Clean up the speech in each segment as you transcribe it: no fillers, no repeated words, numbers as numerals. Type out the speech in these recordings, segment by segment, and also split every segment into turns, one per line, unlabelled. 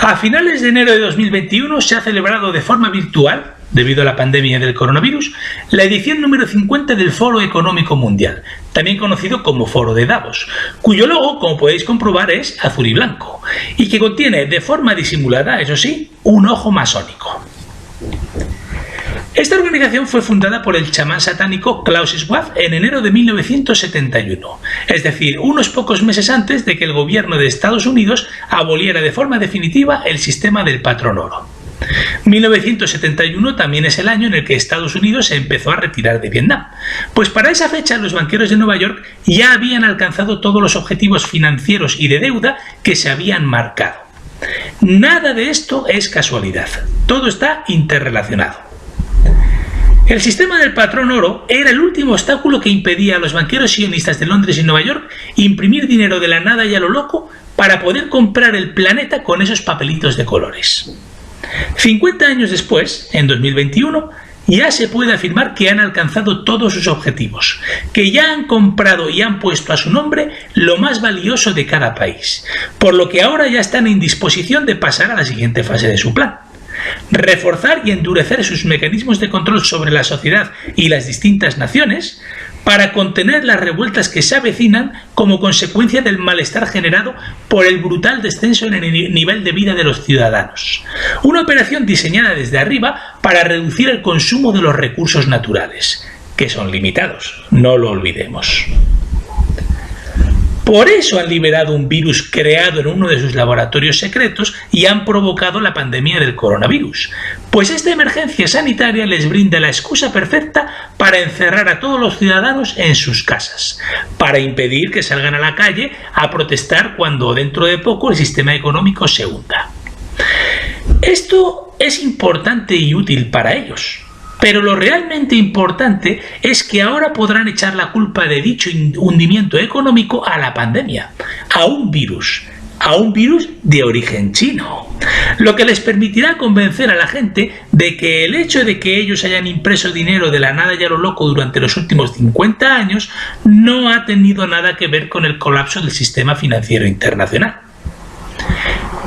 A finales de enero de 2021 se ha celebrado de forma virtual, debido a la pandemia del coronavirus, la edición número 50 del Foro Económico Mundial, también conocido como Foro de Davos, cuyo logo, como podéis comprobar, es azul y blanco, y que contiene, de forma disimulada, eso sí, un ojo masónico. Esta organización fue fundada por el chamán satánico Klaus Schwab en enero de 1971, es decir, unos pocos meses antes de que el gobierno de Estados Unidos aboliera de forma definitiva el sistema del patrón oro. 1971 también es el año en el que Estados Unidos se empezó a retirar de Vietnam, pues para esa fecha los banqueros de Nueva York ya habían alcanzado todos los objetivos financieros y de deuda que se habían marcado. Nada de esto es casualidad, todo está interrelacionado. El sistema del patrón oro era el último obstáculo que impedía a los banqueros sionistas de Londres y Nueva York imprimir dinero de la nada y a lo loco para poder comprar el planeta con esos papelitos de colores. 50 años después, en 2021, ya se puede afirmar que han alcanzado todos sus objetivos, que ya han comprado y han puesto a su nombre lo más valioso de cada país, por lo que ahora ya están en disposición de pasar a la siguiente fase de su plan: reforzar y endurecer sus mecanismos de control sobre la sociedad y las distintas naciones para contener las revueltas que se avecinan como consecuencia del malestar generado por el brutal descenso en el nivel de vida de los ciudadanos. Una operación diseñada desde arriba para reducir el consumo de los recursos naturales, que son limitados, no lo olvidemos. Por eso han liberado un virus creado en uno de sus laboratorios secretos y han provocado la pandemia del coronavirus, pues esta emergencia sanitaria les brinda la excusa perfecta para encerrar a todos los ciudadanos en sus casas, para impedir que salgan a la calle a protestar cuando dentro de poco el sistema económico se hunda. Esto es importante y útil para ellos. Pero lo realmente importante es que ahora podrán echar la culpa de dicho hundimiento económico a la pandemia, a un virus de origen chino, lo que les permitirá convencer a la gente de que el hecho de que ellos hayan impreso dinero de la nada y a lo loco durante los últimos 50 años no ha tenido nada que ver con el colapso del sistema financiero internacional.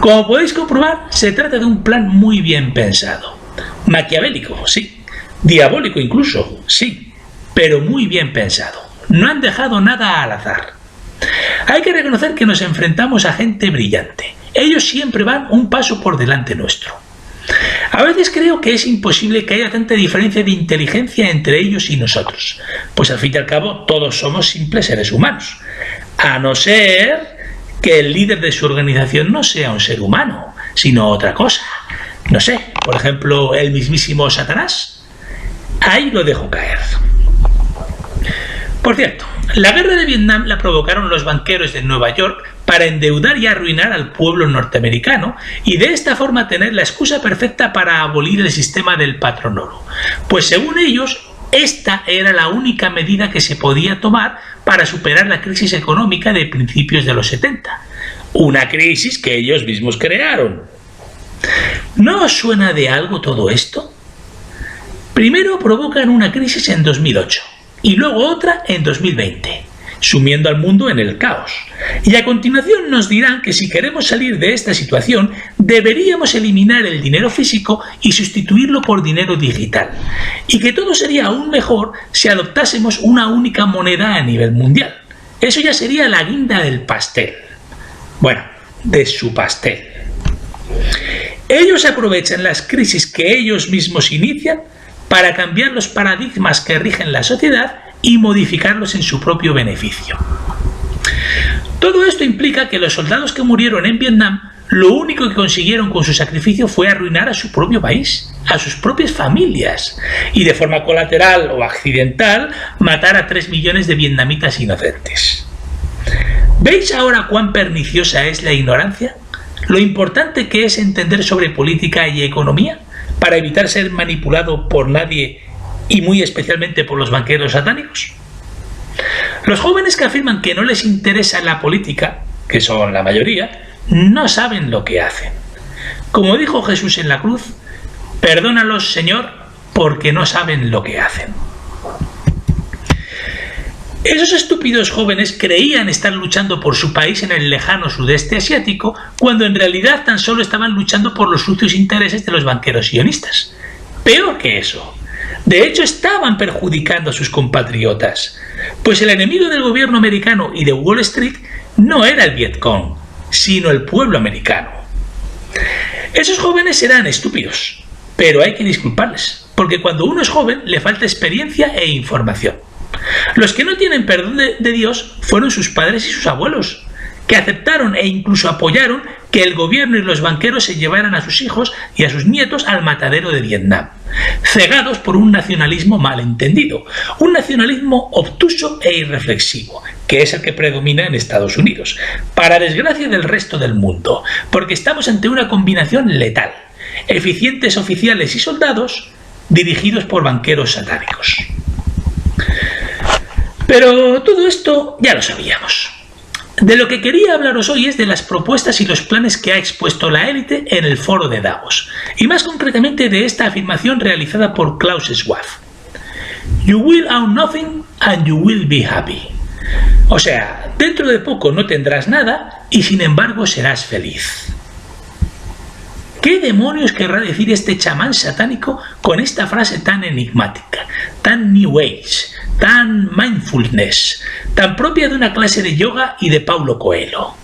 Como podéis comprobar, se trata de un plan muy bien pensado, maquiavélico, sí. Diabólico incluso, sí, pero muy bien pensado. No han dejado nada al azar. Hay que reconocer que nos enfrentamos a gente brillante. Ellos siempre van un paso por delante nuestro. A veces creo que es imposible que haya tanta diferencia de inteligencia entre ellos y nosotros, pues al fin y al cabo todos somos simples seres humanos, a no ser que el líder de su organización no sea un ser humano, sino otra cosa. No sé, por ejemplo, el mismísimo Satanás. Ahí lo dejo caer. Por cierto, la guerra de Vietnam la provocaron los banqueros de Nueva York para endeudar y arruinar al pueblo norteamericano y de esta forma tener la excusa perfecta para abolir el sistema del patrón oro. Pues según ellos, esta era la única medida que se podía tomar para superar la crisis económica de principios de los 70. Una crisis que ellos mismos crearon. ¿No os suena de algo todo esto? Primero provocan una crisis en 2008 y luego otra en 2020, sumiendo al mundo en el caos. Y a continuación nos dirán que si queremos salir de esta situación deberíamos eliminar el dinero físico y sustituirlo por dinero digital, y que todo sería aún mejor si adoptásemos una única moneda a nivel mundial. Eso ya sería la guinda del pastel. Bueno, de su pastel. Ellos aprovechan las crisis que ellos mismos inician para cambiar los paradigmas que rigen la sociedad y modificarlos en su propio beneficio. Todo esto implica que los soldados que murieron en Vietnam lo único que consiguieron con su sacrificio fue arruinar a su propio país, a sus propias familias, y de forma colateral o accidental matar a 3 millones de vietnamitas inocentes. ¿Veis ahora cuán perniciosa es la ignorancia? Lo importante que es entender sobre política y economía para evitar ser manipulado por nadie y muy especialmente por los banqueros satánicos. Los jóvenes que afirman que no les interesa la política, que son la mayoría, no saben lo que hacen. Como dijo Jesús en la cruz, perdónalos, Señor, porque no saben lo que hacen. Esos estúpidos jóvenes creían estar luchando por su país en el lejano sudeste asiático, cuando en realidad tan solo estaban luchando por los sucios intereses de los banqueros sionistas. Peor que eso. De hecho, estaban perjudicando a sus compatriotas, pues el enemigo del gobierno americano y de Wall Street no era el Vietcong, sino el pueblo americano. Esos jóvenes eran estúpidos, pero hay que disculparles, porque cuando uno es joven le falta experiencia e información. Los que no tienen perdón de Dios fueron sus padres y sus abuelos, que aceptaron e incluso apoyaron que el gobierno y los banqueros se llevaran a sus hijos y a sus nietos al matadero de Vietnam, cegados por un nacionalismo malentendido, un nacionalismo obtuso e irreflexivo, que es el que predomina en Estados Unidos, para desgracia del resto del mundo, porque estamos ante una combinación letal: eficientes oficiales y soldados dirigidos por banqueros satánicos. Pero todo esto ya lo sabíamos. De lo que quería hablaros hoy es de las propuestas y los planes que ha expuesto la élite en el foro de Davos, y más concretamente de esta afirmación realizada por Klaus Schwab. You will own nothing and you will be happy. O sea, dentro de poco no tendrás nada y sin embargo serás feliz. ¿Qué demonios querrá decir este chamán satánico con esta frase tan enigmática, tan New Age, tan mindfulness, tan propia de una clase de yoga y de Paulo Coelho?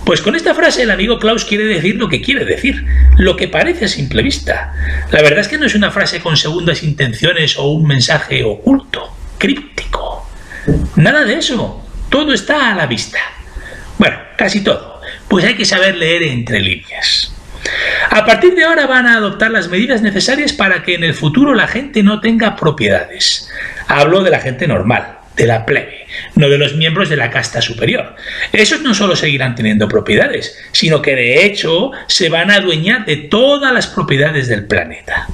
Pues con esta frase el amigo Klaus quiere decir lo que quiere decir, lo que parece a simple vista. La verdad es que no es una frase con segundas intenciones o un mensaje oculto, críptico. Nada de eso, todo está a la vista. Bueno, casi todo, pues hay que saber leer entre líneas. A partir de ahora van a adoptar las medidas necesarias para que en el futuro la gente no tenga propiedades. Hablo de la gente normal, de la plebe, no de los miembros de la casta superior. Esos no solo seguirán teniendo propiedades, sino que de hecho se van a adueñar de todas las propiedades del planeta.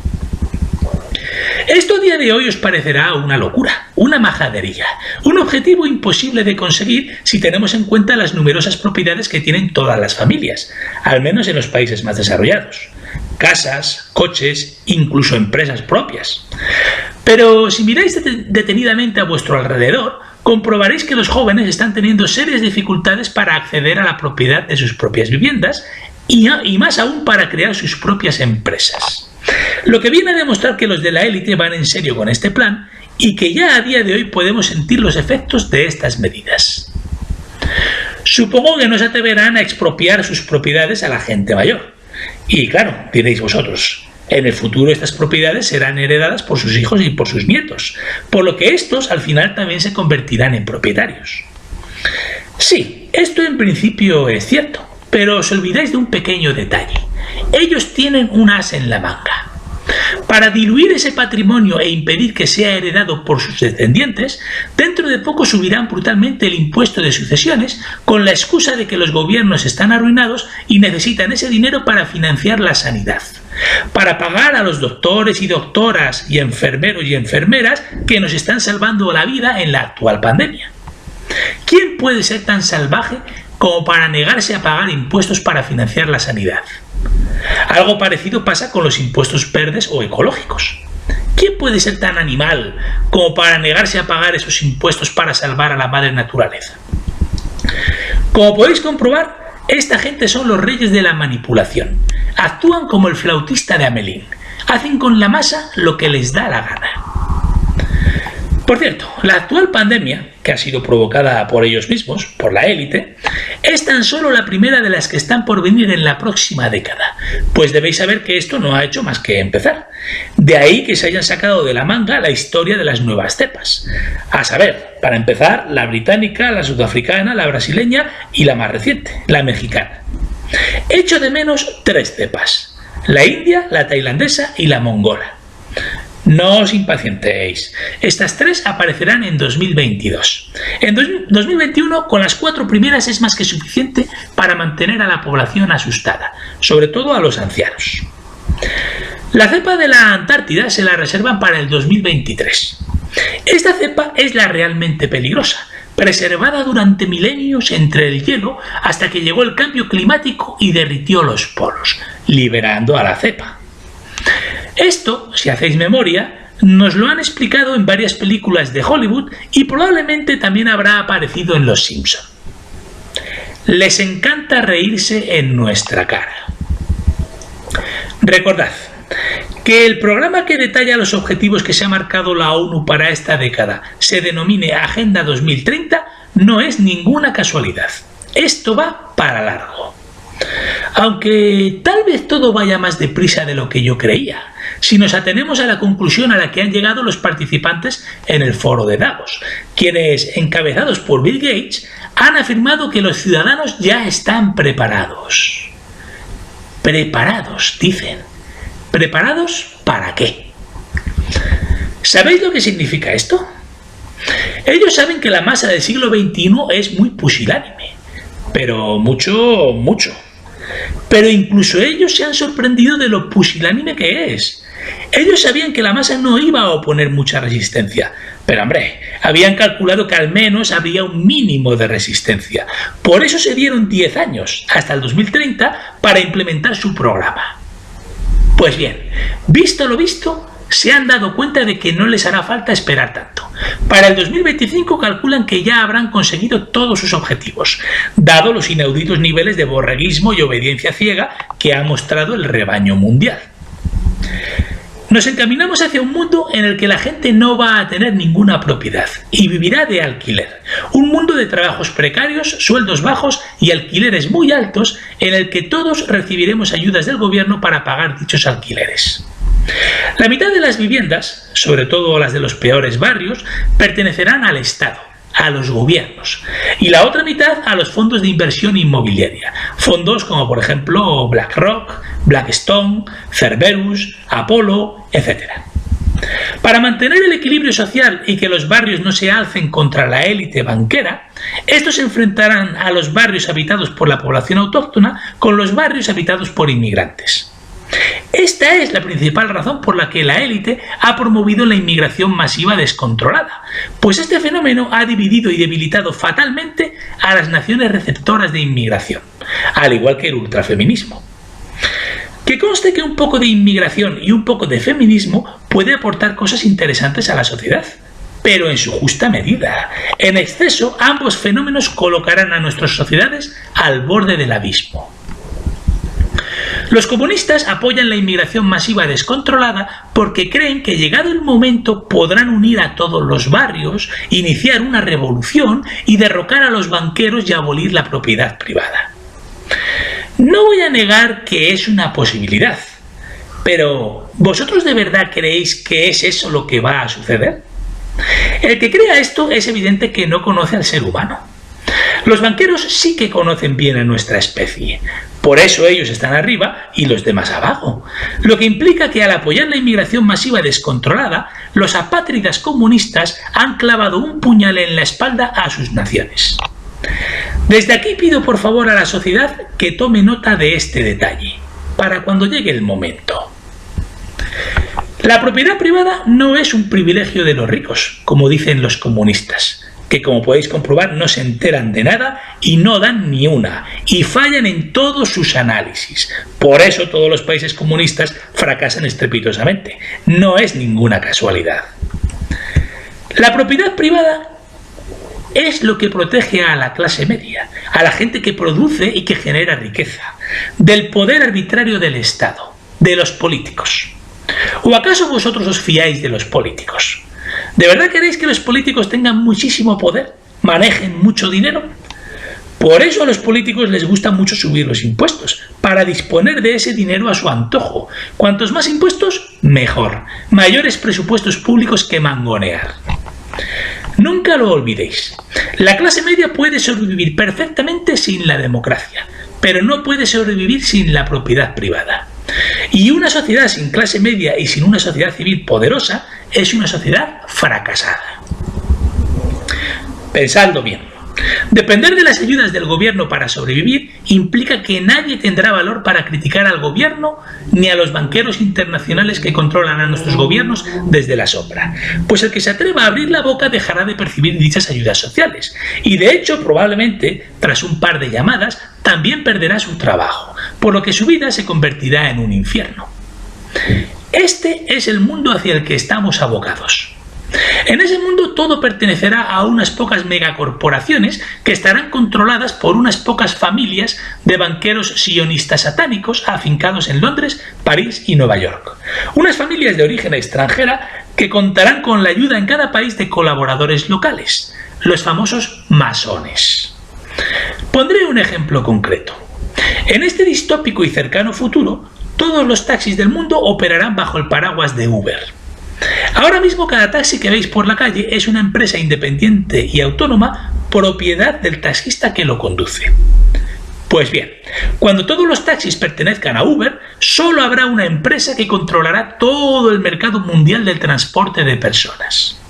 Esto a día de hoy os parecerá una locura, una majadería, un objetivo imposible de conseguir si tenemos en cuenta las numerosas propiedades que tienen todas las familias, al menos en los países más desarrollados. Casas, coches, incluso empresas propias. Pero si miráis detenidamente a vuestro alrededor, comprobaréis que los jóvenes están teniendo serias dificultades para acceder a la propiedad de sus propias viviendas y más aún para crear sus propias empresas. Lo que viene a demostrar que los de la élite van en serio con este plan y que ya a día de hoy podemos sentir los efectos de estas medidas. Supongo que no se atreverán a expropiar sus propiedades a la gente mayor. Y claro, diréis vosotros, en el futuro estas propiedades serán heredadas por sus hijos y por sus nietos, por lo que estos al final también se convertirán en propietarios. Sí, esto en principio es cierto, pero os olvidáis de un pequeño detalle. Ellos tienen un as en la manga. Para diluir ese patrimonio e impedir que sea heredado por sus descendientes, dentro de poco subirán brutalmente el impuesto de sucesiones con la excusa de que los gobiernos están arruinados y necesitan ese dinero para financiar la sanidad, para pagar a los doctores y doctoras y enfermeros y enfermeras que nos están salvando la vida en la actual pandemia. ¿Quién puede ser tan salvaje como para negarse a pagar impuestos para financiar la sanidad? Algo parecido pasa con los impuestos verdes o ecológicos. ¿Quién puede ser tan animal como para negarse a pagar esos impuestos para salvar a la madre naturaleza? Como podéis comprobar, esta gente son los reyes de la manipulación. Actúan como el flautista de Hamelín. Hacen con la masa lo que les da la gana. Por cierto, la actual pandemia, que ha sido provocada por ellos mismos, por la élite, es tan solo la primera de las que están por venir en la próxima década, pues debéis saber que esto no ha hecho más que empezar. De ahí que se hayan sacado de la manga la historia de las nuevas cepas. A saber, para empezar, la británica, la sudafricana, la brasileña y la más reciente, la mexicana. Echo de menos 3 cepas: la india, la tailandesa y la mongola. No os impacientéis, estas 3 aparecerán en 2022. En 2021, con las 4 primeras es más que suficiente para mantener a la población asustada, sobre todo a los ancianos. La cepa de la Antártida se la reservan para el 2023. Esta cepa es la realmente peligrosa, preservada durante milenios entre el hielo hasta que llegó el cambio climático y derritió los polos, liberando a la cepa. Esto, si hacéis memoria, nos lo han explicado en varias películas de Hollywood y probablemente también habrá aparecido en Los Simpson. Les encanta reírse en nuestra cara. Recordad que el programa que detalla los objetivos que se ha marcado la ONU para esta década se denomine Agenda 2030 no es ninguna casualidad. Esto va para largo. Aunque tal vez todo vaya más deprisa de lo que yo creía, si nos atenemos a la conclusión a la que han llegado los participantes en el foro de Davos, quienes, encabezados por Bill Gates, han afirmado que los ciudadanos ya están preparados. Preparados, dicen. ¿Preparados para qué? ¿Sabéis lo que significa esto? Ellos saben que la masa del siglo XXI es muy pusilánime, pero mucho. Pero incluso ellos se han sorprendido de lo pusilánime que es. Ellos sabían que la masa no iba a oponer mucha resistencia, pero hombre, habían calculado que al menos habría un mínimo de resistencia. Por eso se dieron 10 años, hasta el 2030, para implementar su programa. Pues bien, visto lo visto, se han dado cuenta de que no les hará falta esperar tanto. Para el 2025 calculan que ya habrán conseguido todos sus objetivos, dado los inauditos niveles de borreguismo y obediencia ciega que ha mostrado el rebaño mundial. Nos encaminamos hacia un mundo en el que la gente no va a tener ninguna propiedad y vivirá de alquiler. Un mundo de trabajos precarios, sueldos bajos y alquileres muy altos en el que todos recibiremos ayudas del gobierno para pagar dichos alquileres. La mitad de las viviendas, sobre todo las de los peores barrios, pertenecerán al Estado, a los gobiernos, y la otra mitad a los fondos de inversión inmobiliaria, fondos como por ejemplo BlackRock, Blackstone, Cerberus, Apollo, etc. Para mantener el equilibrio social y que los barrios no se alcen contra la élite banquera, estos se enfrentarán a los barrios habitados por la población autóctona con los barrios habitados por inmigrantes. Esta es la principal razón por la que la élite ha promovido la inmigración masiva descontrolada, pues este fenómeno ha dividido y debilitado fatalmente a las naciones receptoras de inmigración, al igual que el ultrafeminismo. Que conste que un poco de inmigración y un poco de feminismo puede aportar cosas interesantes a la sociedad, pero en su justa medida. En exceso, ambos fenómenos colocarán a nuestras sociedades al borde del abismo. Los comunistas apoyan la inmigración masiva descontrolada porque creen que llegado el momento podrán unir a todos los barrios, iniciar una revolución y derrocar a los banqueros y abolir la propiedad privada. No voy a negar que es una posibilidad, pero ¿vosotros de verdad creéis que es eso lo que va a suceder? El que crea esto es evidente que no conoce al ser humano. Los banqueros sí que conocen bien a nuestra especie. Por eso ellos están arriba y los demás abajo, lo que implica que al apoyar la inmigración masiva descontrolada, los apátridas comunistas han clavado un puñal en la espalda a sus naciones. Desde aquí pido por favor a la sociedad que tome nota de este detalle, para cuando llegue el momento. La propiedad privada no es un privilegio de los ricos, como dicen los comunistas, que como podéis comprobar no se enteran de nada y no dan ni una, y fallan en todos sus análisis. Por eso todos los países comunistas fracasan estrepitosamente. No es ninguna casualidad. La propiedad privada es lo que protege a la clase media, a la gente que produce y que genera riqueza, del poder arbitrario del Estado, de los políticos. ¿O acaso vosotros os fiáis de los políticos? ¿De verdad queréis que los políticos tengan muchísimo poder, manejen mucho dinero? Por eso a los políticos les gusta mucho subir los impuestos, para disponer de ese dinero a su antojo. Cuantos más impuestos, mejor. Mayores presupuestos públicos que mangonear. Nunca lo olvidéis. La clase media puede sobrevivir perfectamente sin la democracia, pero no puede sobrevivir sin la propiedad privada. Y una sociedad sin clase media y sin una sociedad civil poderosa es una sociedad fracasada. Pensadlo bien. Depender de las ayudas del gobierno para sobrevivir implica que nadie tendrá valor para criticar al gobierno ni a los banqueros internacionales que controlan a nuestros gobiernos desde la sombra, pues el que se atreva a abrir la boca dejará de percibir dichas ayudas sociales y de hecho probablemente tras un par de llamadas también perderá su trabajo, por lo que su vida se convertirá en un infierno. Este es el mundo hacia el que estamos abocados. En ese mundo todo pertenecerá a unas pocas megacorporaciones que estarán controladas por unas pocas familias de banqueros sionistas satánicos afincados en Londres, París y Nueva York. Unas familias de origen extranjera que contarán con la ayuda en cada país de colaboradores locales, los famosos masones. Pondré un ejemplo concreto. En este distópico y cercano futuro, todos los taxis del mundo operarán bajo el paraguas de Uber. Ahora mismo cada taxi que veis por la calle es una empresa independiente y autónoma propiedad del taxista que lo conduce. Pues bien, cuando todos los taxis pertenezcan a Uber, solo habrá una empresa que controlará todo el mercado mundial del transporte de personas.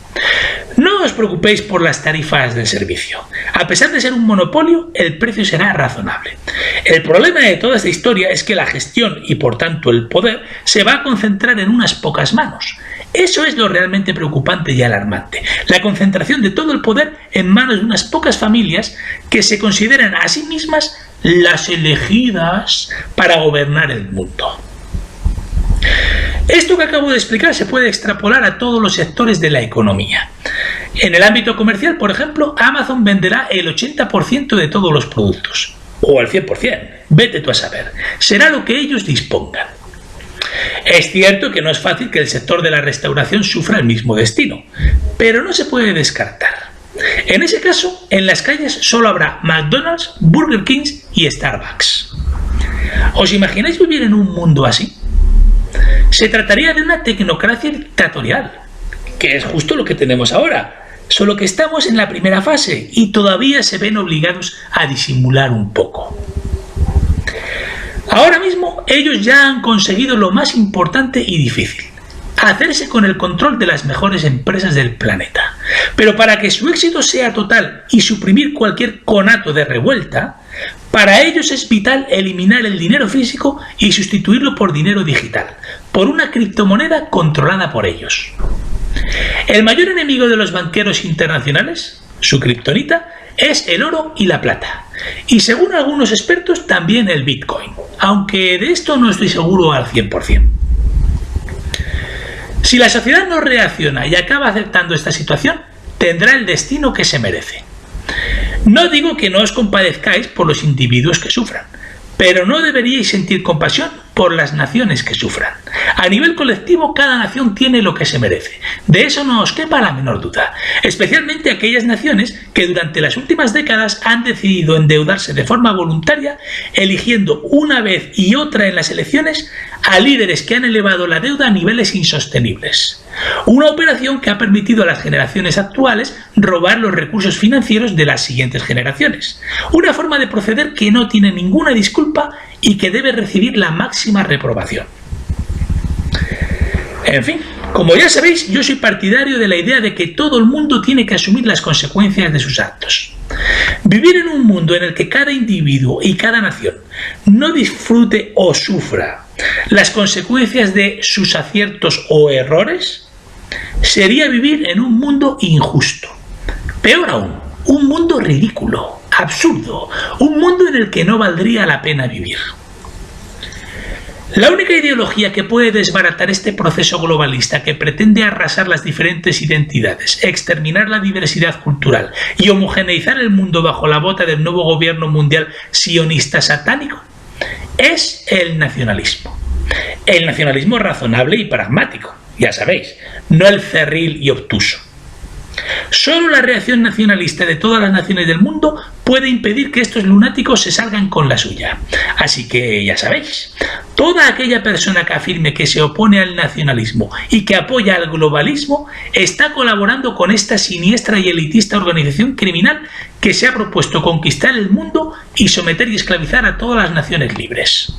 No os preocupéis por las tarifas del servicio. A pesar de ser un monopolio, el precio será razonable. El problema de toda esta historia es que la gestión y por tanto el poder se va a concentrar en unas pocas manos. Eso es lo realmente preocupante y alarmante, la concentración de todo el poder en manos de unas pocas familias que se consideran a sí mismas las elegidas para gobernar el mundo. Esto que acabo de explicar se puede extrapolar a todos los sectores de la economía. En el ámbito comercial, por ejemplo, Amazon venderá el 80% de todos los productos, o el 100%, vete tú a saber, será lo que ellos dispongan. Es cierto que no es fácil que el sector de la restauración sufra el mismo destino, pero no se puede descartar. En ese caso, en las calles solo habrá McDonald's, Burger King y Starbucks. ¿Os imagináis vivir en un mundo así? Se trataría de una tecnocracia dictatorial, que es justo lo que tenemos ahora, solo que estamos en la primera fase y todavía se ven obligados a disimular un poco. Ahora mismo ellos ya han conseguido lo más importante y difícil, hacerse con el control de las mejores empresas del planeta. Pero para que su éxito sea total y suprimir cualquier conato de revuelta, para ellos es vital eliminar el dinero físico y sustituirlo por dinero digital, por una criptomoneda controlada por ellos. El mayor enemigo de los banqueros internacionales, su kriptonita, es el oro y la plata, y según algunos expertos también el Bitcoin, aunque de esto no estoy seguro al 100%. Si la sociedad no reacciona y acaba aceptando esta situación, tendrá el destino que se merece. No digo que no os compadezcáis por los individuos que sufran, pero no deberíais sentir compasión por las naciones que sufran. A nivel colectivo, cada nación tiene lo que se merece. De eso no os quepa la menor duda. Especialmente aquellas naciones que durante las últimas décadas han decidido endeudarse de forma voluntaria, eligiendo una vez y otra en las elecciones a líderes que han elevado la deuda a niveles insostenibles. Una operación que ha permitido a las generaciones actuales robar los recursos financieros de las siguientes generaciones. Una forma de proceder que no tiene ninguna disculpa y que debe recibir la máxima reprobación. En fin, como ya sabéis, yo soy partidario de la idea de que todo el mundo tiene que asumir las consecuencias de sus actos. Vivir en un mundo en el que cada individuo y cada nación no disfrute o sufra las consecuencias de sus aciertos o errores sería vivir en un mundo injusto. Peor aún, un mundo ridículo, absurdo, un mundo en el que no valdría la pena vivir. La única ideología que puede desbaratar este proceso globalista que pretende arrasar las diferentes identidades, exterminar la diversidad cultural y homogeneizar el mundo bajo la bota del nuevo gobierno mundial sionista satánico es el nacionalismo. El nacionalismo razonable y pragmático, ya sabéis, no el cerril y obtuso. Solo la reacción nacionalista de todas las naciones del mundo puede impedir que estos lunáticos se salgan con la suya. Así que ya sabéis, toda aquella persona que afirme que se opone al nacionalismo y que apoya al globalismo está colaborando con esta siniestra y elitista organización criminal que se ha propuesto conquistar el mundo y someter y esclavizar a todas las naciones libres.